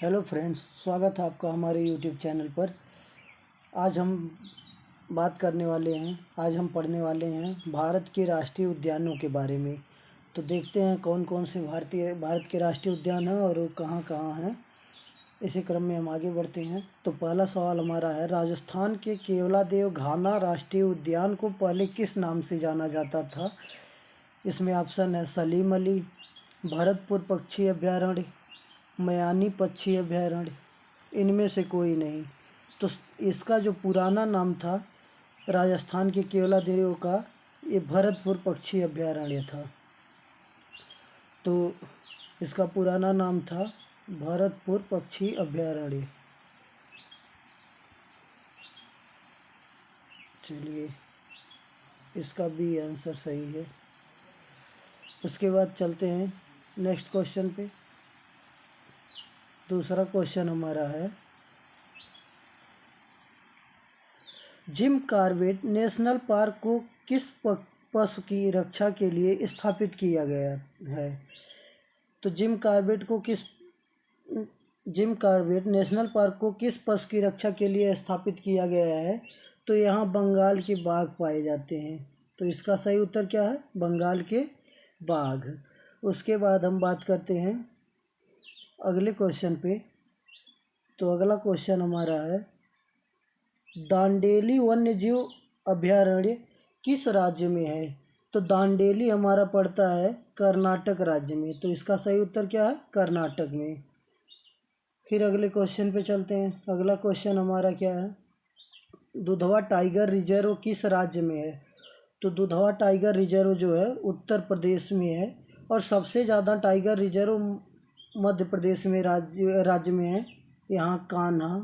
Hello friends, स्वागत है आपका हमारे यूट्यूब चैनल पर। आज हम पढ़ने वाले हैं भारत के राष्ट्रीय उद्यानों के बारे में। तो देखते हैं कौन कौन से भारत के राष्ट्रीय उद्यान हैं और कहाँ कहाँ हैं। इसी क्रम में हम आगे बढ़ते हैं। तो पहला सवाल हमारा है, राजस्थान के केवलादेव घाना राष्ट्रीय उद्यान को पहले किस नाम से जाना जाता था? इसमें ऑप्शन है सलीम अली, भरतपुर पक्षी अभयारण्य, मयानी पक्षी अभयारण्य, इनमें से कोई नहीं। तो इसका जो पुराना नाम था राजस्थान के केवलादेव का, ये भरतपुर पक्षी अभयारण्य था। तो इसका पुराना नाम था भरतपुर पक्षी अभयारण्य। चलिए, इसका भी आंसर सही है। उसके बाद चलते हैं नेक्स्ट क्वेश्चन पे। दूसरा क्वेश्चन हमारा है, जिम कॉर्बेट नेशनल पार्क को किस पशु की रक्षा के लिए स्थापित किया गया है? तो जिम कॉर्बेट नेशनल पार्क को किस पशु की रक्षा के लिए स्थापित किया गया है? तो यहाँ बंगाल के बाघ पाए जाते हैं। तो इसका सही उत्तर क्या है? बंगाल के बाघ। उसके बाद हम बात करते हैं अगले क्वेश्चन पे। तो अगला क्वेश्चन हमारा है, दांडेली वन्यजीव अभयारण्य किस राज्य में है? तो दांडेली हमारा पड़ता है कर्नाटक राज्य में। तो इसका सही उत्तर क्या है? कर्नाटक में। फिर अगले क्वेश्चन पे चलते हैं। अगला क्वेश्चन हमारा क्या है, दुधवा टाइगर रिजर्व किस राज्य में है? तो दुधवा टाइगर रिजर्व जो है उत्तर प्रदेश में है, और सबसे ज़्यादा टाइगर रिजर्व मध्य प्रदेश में राज्य में है। यहाँ कान्हा,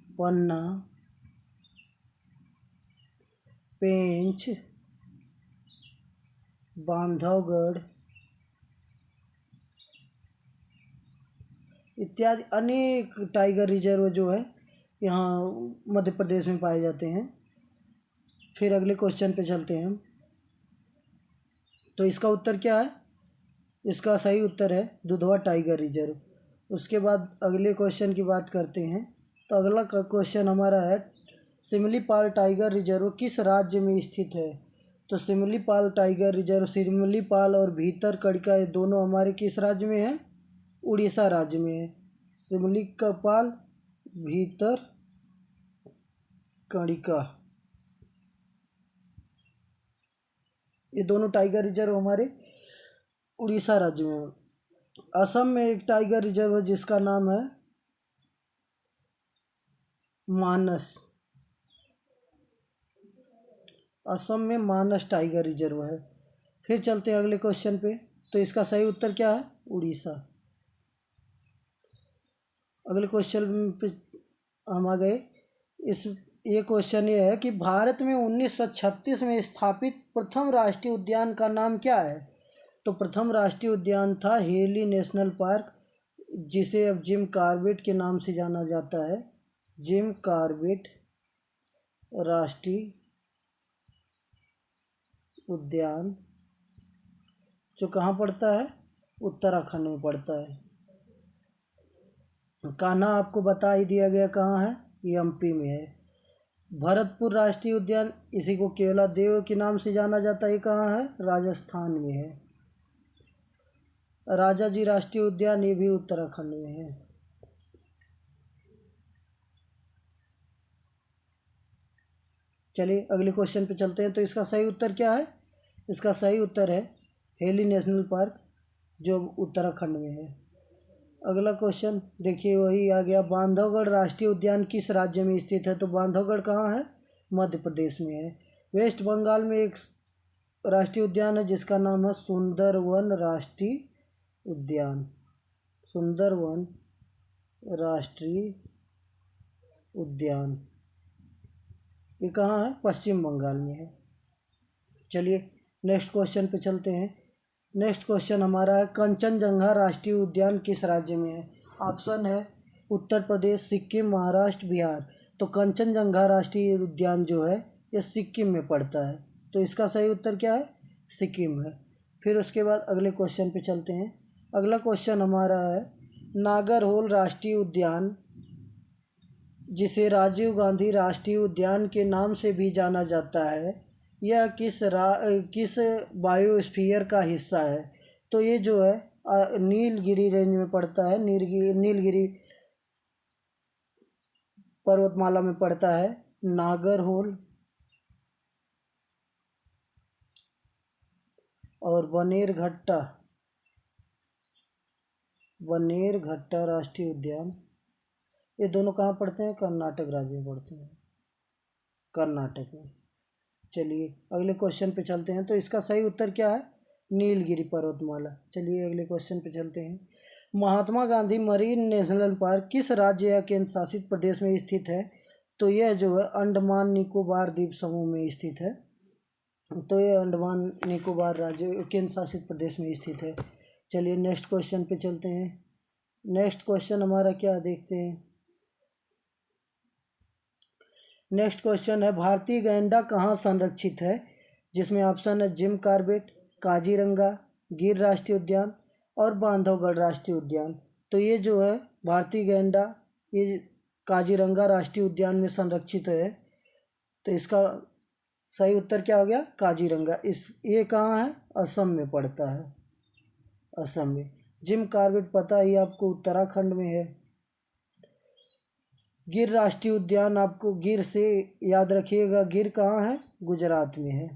पन्ना, पेंच, बांधवगढ़ इत्यादि अनेक टाइगर रिजर्व जो है यहाँ मध्य प्रदेश में पाए जाते हैं। फिर अगले क्वेश्चन पे चलते हैं। तो इसका उत्तर क्या है? इसका सही उत्तर है दुधवा टाइगर रिजर्व। उसके बाद अगले क्वेश्चन की बात करते हैं। तो अगला क्वेश्चन हमारा है, सिमलीपाल टाइगर रिजर्व किस राज्य में स्थित है? तो सिमलीपाल टाइगर रिजर्व, सिमलीपाल और भीतरकनिका, ये दोनों हमारे किस राज्य में है? उड़ीसा राज्य में है। सिमलीपाल, भीतरकनिका, ये दोनों टाइगर रिजर्व हमारे उड़ीसा राज्य में है। असम में एक टाइगर रिजर्व है जिसका नाम है मानस। असम में मानस टाइगर रिजर्व है। फिर चलते हैं अगले क्वेश्चन पे। तो इसका सही उत्तर क्या है? उड़ीसा। अगले क्वेश्चन पे हम आ गए। ये क्वेश्चन ये है कि भारत में 1936 में स्थापित प्रथम राष्ट्रीय उद्यान का नाम क्या है? तो प्रथम राष्ट्रीय उद्यान था हेली नेशनल पार्क, जिसे अब जिम कॉर्बेट के नाम से जाना जाता है। जिम कॉर्बेट राष्ट्रीय उद्यान, जो कहाँ पड़ता है? उत्तराखंड में पड़ता है। कान्हा आपको बता ही दिया गया कहाँ है, ये एमपी में है। भरतपुर राष्ट्रीय उद्यान, इसी को केवलादेव के नाम से जाना जाता है, ये कहाँ है? राजस्थान में है। राजाजी राष्ट्रीय उद्यान, ये भी उत्तराखंड में है। चलिए अगले क्वेश्चन पे चलते हैं। तो इसका सही उत्तर क्या है? इसका सही उत्तर है हेली नेशनल पार्क, जो उत्तराखंड में है। अगला क्वेश्चन देखिए, वही आ गया, बांधवगढ़ राष्ट्रीय उद्यान किस राज्य में स्थित है? तो बांधवगढ़ कहाँ है? मध्य प्रदेश में है। वेस्ट बंगाल में एक राष्ट्रीय उद्यान है जिसका नाम है सुंदरवन राष्ट्रीय उद्यान। सुंदरवन राष्ट्रीय उद्यान, ये कहाँ है? पश्चिम बंगाल में है। चलिए नेक्स्ट क्वेश्चन पे चलते हैं। नेक्स्ट क्वेश्चन हमारा है, कंचनजंगा राष्ट्रीय उद्यान किस राज्य में है? ऑप्शन है उत्तर प्रदेश, सिक्किम, महाराष्ट्र, बिहार। तो कंचनजंगा राष्ट्रीय उद्यान जो है ये सिक्किम में पड़ता है। तो इसका सही उत्तर क्या है? सिक्किम है। फिर उसके बाद अगले क्वेश्चन पे चलते हैं। अगला क्वेश्चन हमारा है, नागरहोल राष्ट्रीय उद्यान, जिसे राजीव गांधी राष्ट्रीय उद्यान के नाम से भी जाना जाता है, यह किस बायोस्फीयर का हिस्सा है? तो ये जो है नीलगिरी रेंज में पड़ता है, नीलगिरी पर्वतमाला में पड़ता है नागरहोल और बनेरघट्टा राष्ट्रीय उद्यान, ये दोनों कहाँ पड़ते हैं? कर्नाटक राज्य में पड़ते हैं, कर्नाटक में। चलिए अगले क्वेश्चन पे चलते हैं। तो इसका सही उत्तर क्या है? नीलगिरी पर्वतमाला। चलिए अगले क्वेश्चन पे चलते हैं। Mahatma Gandhi marine national park किस राज्य या केंद्र शासित प्रदेश में स्थित है? तो यह जो है अंडमान निकोबार द्वीप समूह में स्थित है। तो ये अंडमान निकोबार राज्य केंद्र शासित प्रदेश में स्थित है। चलिए नेक्स्ट क्वेश्चन पे चलते हैं। नेक्स्ट क्वेश्चन हमारा क्या देखते हैं। नेक्स्ट क्वेश्चन है, भारतीय गैंडा कहाँ संरक्षित है? जिसमें ऑप्शन है जिम कॉर्बेट, काजीरंगा, गिर राष्ट्रीय उद्यान और बांधवगढ़ राष्ट्रीय उद्यान। तो ये जो है भारतीय गैंडा ये काजीरंगा राष्ट्रीय उद्यान में संरक्षित है। तो इसका सही उत्तर क्या हो गया? काजीरंगा। ये कहाँ है? असम में पड़ता है, असम में। जिम कॉर्बेट पता ही आपको उत्तराखंड में है। गिर राष्ट्रीय उद्यान आपको गिर से याद रखिएगा, गिर कहाँ है? गुजरात में है।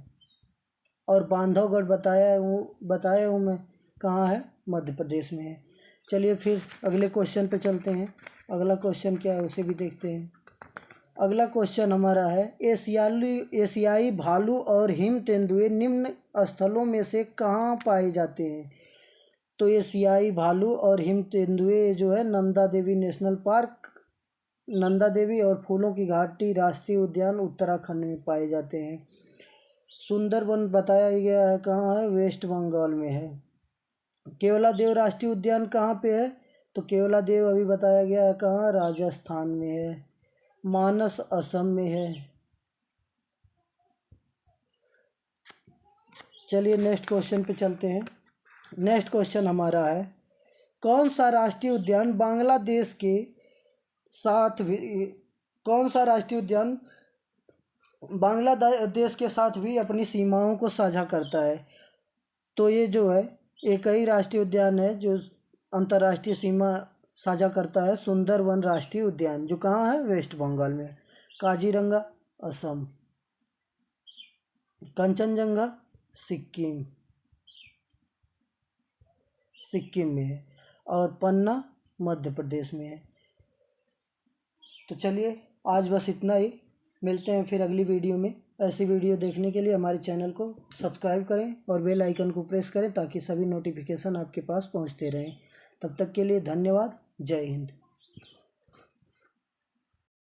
और बांधवगढ़ बताया हूँ मैं कहाँ है? मध्य प्रदेश में है। चलिए फिर अगले क्वेश्चन पे चलते हैं। अगला क्वेश्चन क्या है उसे भी देखते हैं। अगला क्वेश्चन हमारा है, एशियाई भालू और हिम तेंदुए निम्न स्थलों में से कहाँ पाए जाते हैं? तो एशियाई भालू और हिम तेंदुए जो है नंदा देवी नेशनल पार्क, नंदा देवी और फूलों की घाटी राष्ट्रीय उद्यान उत्तराखंड में पाए जाते हैं। सुंदरवन बताया गया है कहाँ है? वेस्ट बंगाल में है। केवलादेव राष्ट्रीय उद्यान कहाँ पे है? तो केवलादेव अभी बताया गया है कहाँ? राजस्थान में है। मानस असम में है। चलिए नेक्स्ट क्वेश्चन पे चलते हैं। नेक्स्ट क्वेश्चन हमारा है, कौन सा राष्ट्रीय उद्यान बांग्लादेश के साथ भी बांग्लादेश के साथ भी अपनी सीमाओं को साझा करता है? तो ये जो है एक ही राष्ट्रीय उद्यान है जो अंतर्राष्ट्रीय सीमा साझा करता है, सुंदरवन राष्ट्रीय उद्यान, जो कहाँ है? वेस्ट बंगाल में। काजीरंगा असम, कंचनजंगा सिक्किम में है और पन्ना मध्य प्रदेश में है। तो चलिए आज बस इतना ही, मिलते हैं फिर अगली वीडियो में। ऐसी वीडियो देखने के लिए हमारे चैनल को सब्सक्राइब करें और बेल आइकन को प्रेस करें ताकि सभी नोटिफिकेशन आपके पास पहुंचते रहें। तब तक के लिए धन्यवाद। जय हिंद।